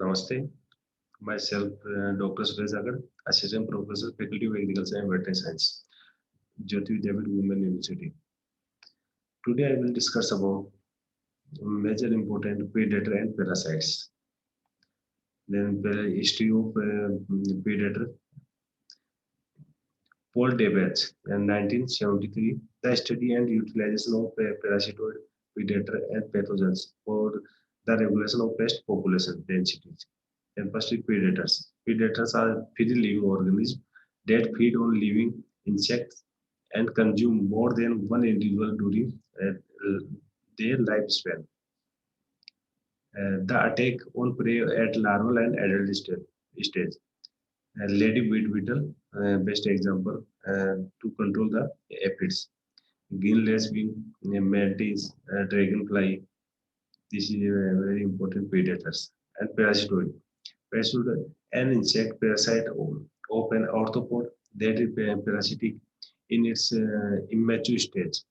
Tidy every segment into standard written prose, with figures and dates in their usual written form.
Namaste. Myself, Dr. Suresh Agar, Assistant Professor, Faculty of Agriculture and Veterinary Science, Jyoti David Women University. Today I will discuss about major important predator and parasites. Then the history of predator. Paul Debats in 1973, the study and utilization of parasitoid predator and pathogens for the regulation of pest population densities. And firstly, predators. Predators are free living organisms that feed on living insects and consume more than one individual during their lifespan. The attack on prey at larval and adult stage. Lady weed beetle, best example to control the aphids. Greenless wing, mantis, dragonfly. This is very important predators. And parasitoid. Parasitoid, an insect parasite of an arthropod that is parasitic in its immature stage,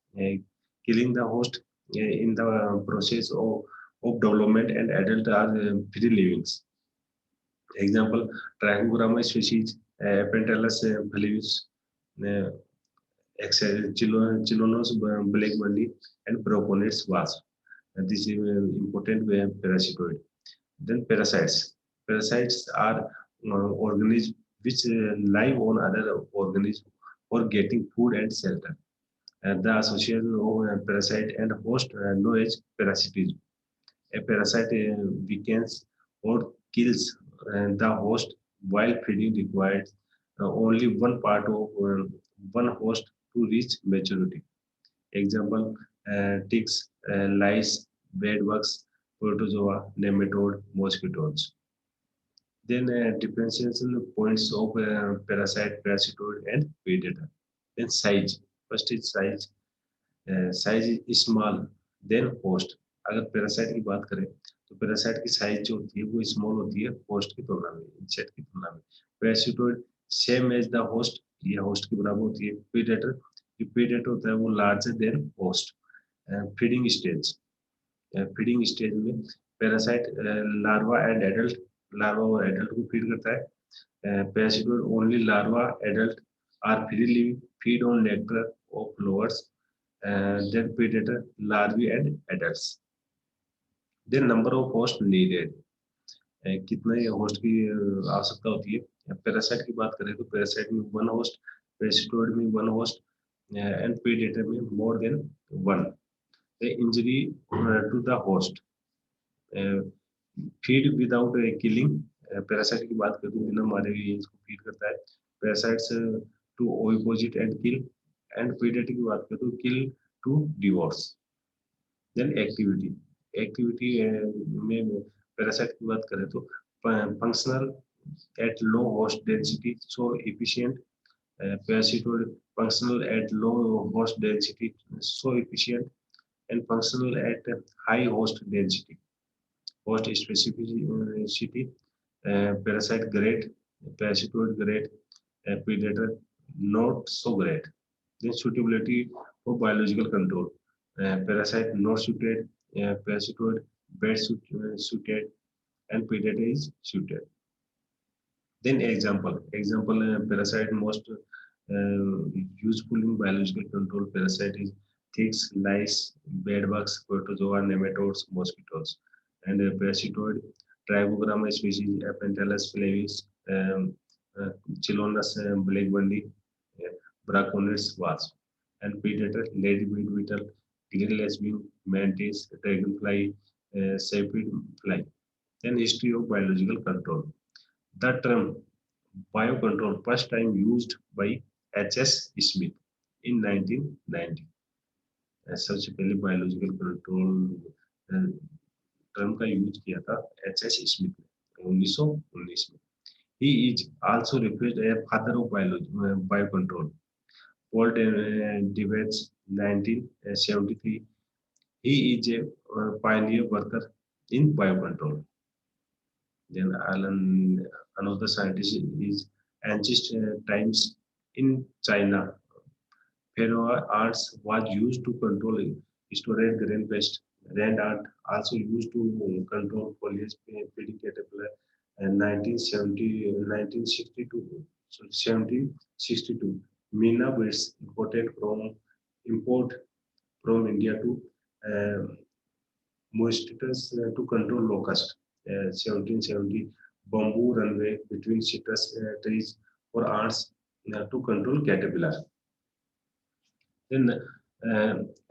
killing the host in the process of development and adult are free livings. Example, Trichogramma species, Pentalus flavius, uh, Chilonos black bunny, and Propolis wasp. This is important parasitoid. Then parasites. Parasites are organisms which live on other organisms for getting food and shelter. The association of parasite and host known as parasitism. A parasite weakens or kills the host while feeding requires only one part of one host to reach maturity. Example, ticks, lice, bedbugs, protozoa, nematode, mosquitoes. Then differentiation points of parasite, parasitoid, and predator. Then size. First is size. Size small than host अगर parasite की बात करें तो parasite की size जो होती है वो स्मॉल होती है होस्ट की तुलना में इंसेक्ट की तुलना में parasitoid same as the host ये होस्ट की बराबर होती है प्रीडेटर जो प्रीडेटर होता है वो larger than host feeding stage feeding stage में parasite larvae and adult larvae और एडल्ट को फीड करता है parasitoid only larvae adult are free living feed on nectar of flowers then predator larvae and adults. Then number of host needed. कितने host की आवश्यकता होती है पैरासाइट की बात करें तो पैरासाइट में वन होस्ट पैरासिटोइड में वन होस्ट एंड प्रीडेटर में more than one injury to the host feed without killing parasite की बात करें तो बिना मारे हुए इसको फीड करता है parasites to oviposit and kill and predator की बात करें तो kill to devour then activity activity में पैरासाइट की बात करें तो functional at low host density so efficient parasitoid functional at low host density so efficient and functional at high host density host specificity parasite great parasitoid great predator not so great then suitability for biological control parasite not suited parasitoid suited and predator is suited. Then example parasite most useful in biological control parasite is ticks, lice, bedbugs, protozoa, nematodes, mosquitoes, and parasitoid Trigogramma species Apentellus flavis, Chilonas black bunny, Braconids wasp, and predator ladyweed beetle, green lesbian, mantis, dragonfly, sapid fly. Then history of biological control. The term biocontrol first time used by H.S. Smith in 1990. सबसे पहले biological control term का use किया था HS. Smith ने 1919 में. He is also referred as father of biocontrol. Paul Debats 1973. He is a pioneer worker in biocontrol. Then Alan, another scientist is ancient times in China. Pharaoh arts was used to control storage grain pest. RAND are also used to control foliage feeding caterpillar. And 1970, 1962, so 1762, Mina beets import from India to uh, mosquitoes to control locust. 1770, bamboo runway between citrus trees for ants to control caterpillar. In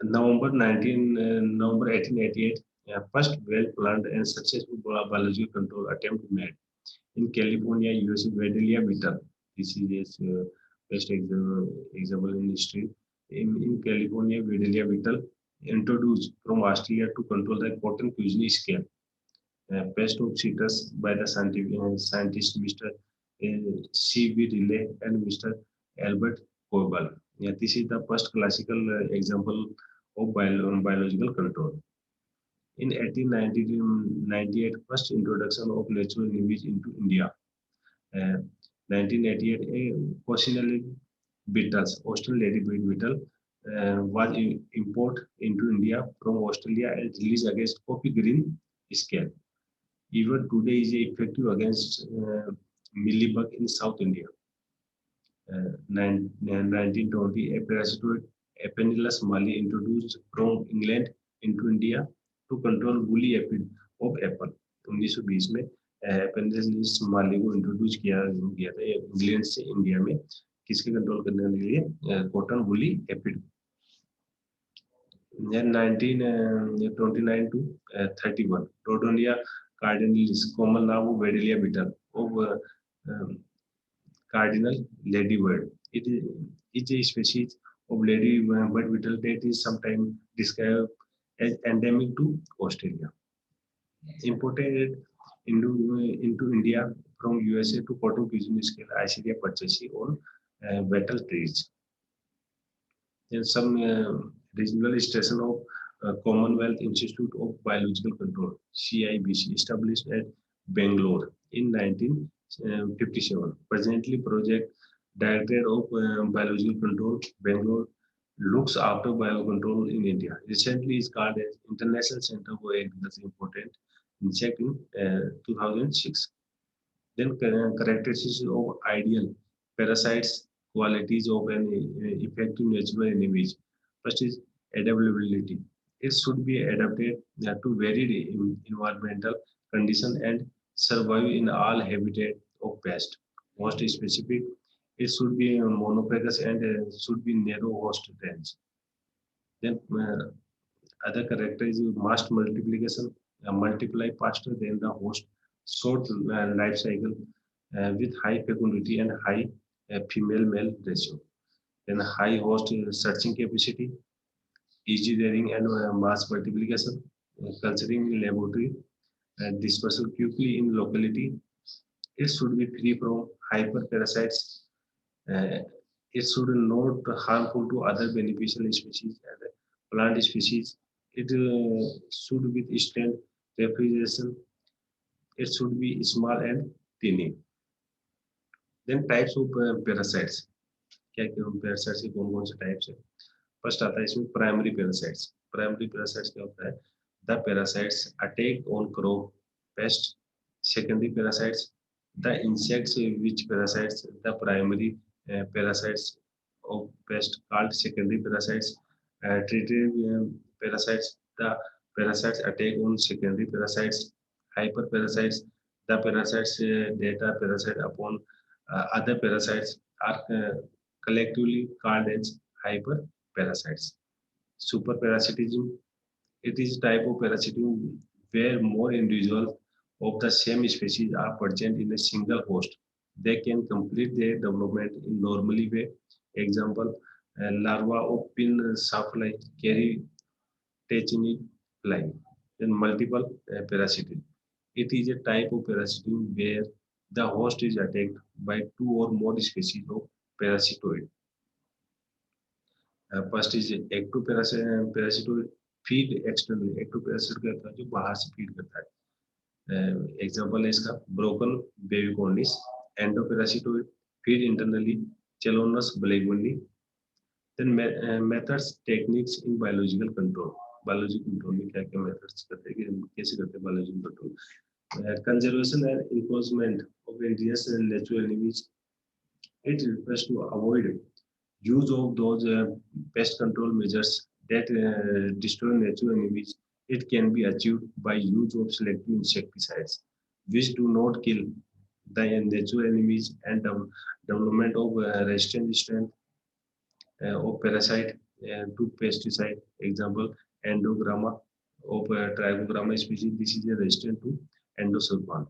November 1888, first well-planned and successful biological control attempt made in California, USA. Vedelia beetle. This is best example in history. In California, Vedelia beetle introduced from Australia to control the cotton cuisine scale. Pest of citrus by the scientist Mr. C.B. Riley and Mr. Albert Koebel. Yeah, this is the first classical example of biological control. In 1898, first introduction of natural enemies into India. Uh, 1988, a Coccinelle beetles, Australian ladybird beetle, was imported into India from Australia and released against coffee green scale. Even today is effective against mealybug in South India. 1920, a parasitoid Apennellus mali introduced from England into India to control woolly aphid of apple. 1920 में Apennellus mali को introduce किया गया था England से India में किसके control करने के लिए cotton woolly aphid. Then 1929 to 31, Rhodonia cardinalis, common now Vedelia beetle of um, cardinal ladybird. It is a species of ladybird beetle that is sometimes described as endemic to Australia. Imported into India from USA to cotton cuisine scale, Iceria purchasing on betel trees. Then some regional station of Commonwealth Institute of Biological Control (CIBC) established at Bangalore in 1957. Presently, Project Director of Biological Control Bangalore looks after biocontrol in India. Recently, is called as International Center for Agriculture Important check in 2006. Then characteristics of ideal parasites, qualities of an effective natural enemy. First is adaptability. It should be adapted to varied environmental conditions and survive in all habitat of pest. Most specific, it should be monophagous and should be narrow host range. Then other character is mass multiplication, multiply faster than the host, short life cycle with high fecundity and high female-male ratio. Then high host searching capacity, easy rearing and mass multiplication, considering laboratory dispersal quickly in locality. It should be free from hyperparasites. Uh, it should not harmful to other beneficial species and plant species. It should withstand refrigeration. It should be small and tiny. Then types of parasites. क्या क्या parasites के कौन-कौन से types है? First आता है इसमें primary parasites. Primary parasites क्या होता है? The parasites attack on crop pest. Secondary parasites, the insects which parasites the primary parasites of pest called secondary parasites. Treated parasites, the parasites attack on secondary parasites. Hyperparasites, the parasites that are parasite upon other parasites are collectively called as hyperparasites. Superparasitism, it is a type of parasitism where more individuals of the same species are present in a single host. They can complete their development in normally way. Example, larva of pin sapfly carry technique fly. Then multiple parasitism. It is a type of parasitism where the host is attacked by two or more species of parasitoid. First is ectoparasitoid feed externally. ectoparasite का जो बाहर से feed करता है. Example है इसका broken बेबिकोनिस. एंडोपेरासिटोइड feed internally. Chelonus blagoni. Then methods techniques in biological control. Biology control में क्या क्या मेथड्स करते हैं, कैसे करते हैं biology control. Conservation and enforcement of indigenous and natural enemies. It refers to avoid use of those pest control measures that destroy natural enemies. It can be achieved by use of selective insecticides, which do not kill the natural enemies, and development of resistant strength of parasite to pesticide. Example, endogramma of Trigogramma species. This is resistant to endosulfan.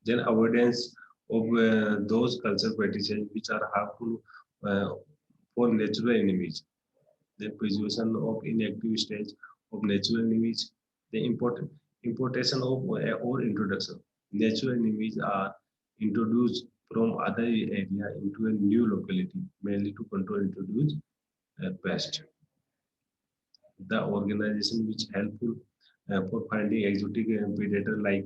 Then avoidance of those culture practices which are harmful uh, for natural enemies. The preservation of inactive stage of natural enemies. The importation of or introduction. Natural enemies are introduced from other area into a new locality, mainly to control introduced pest. The organization which helpful for finding exotic predator like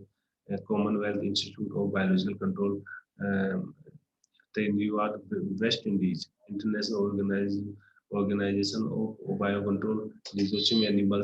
Commonwealth Institute of Biological Control, um, the New York, West Indies, International Organization of Biocontrol, researching animals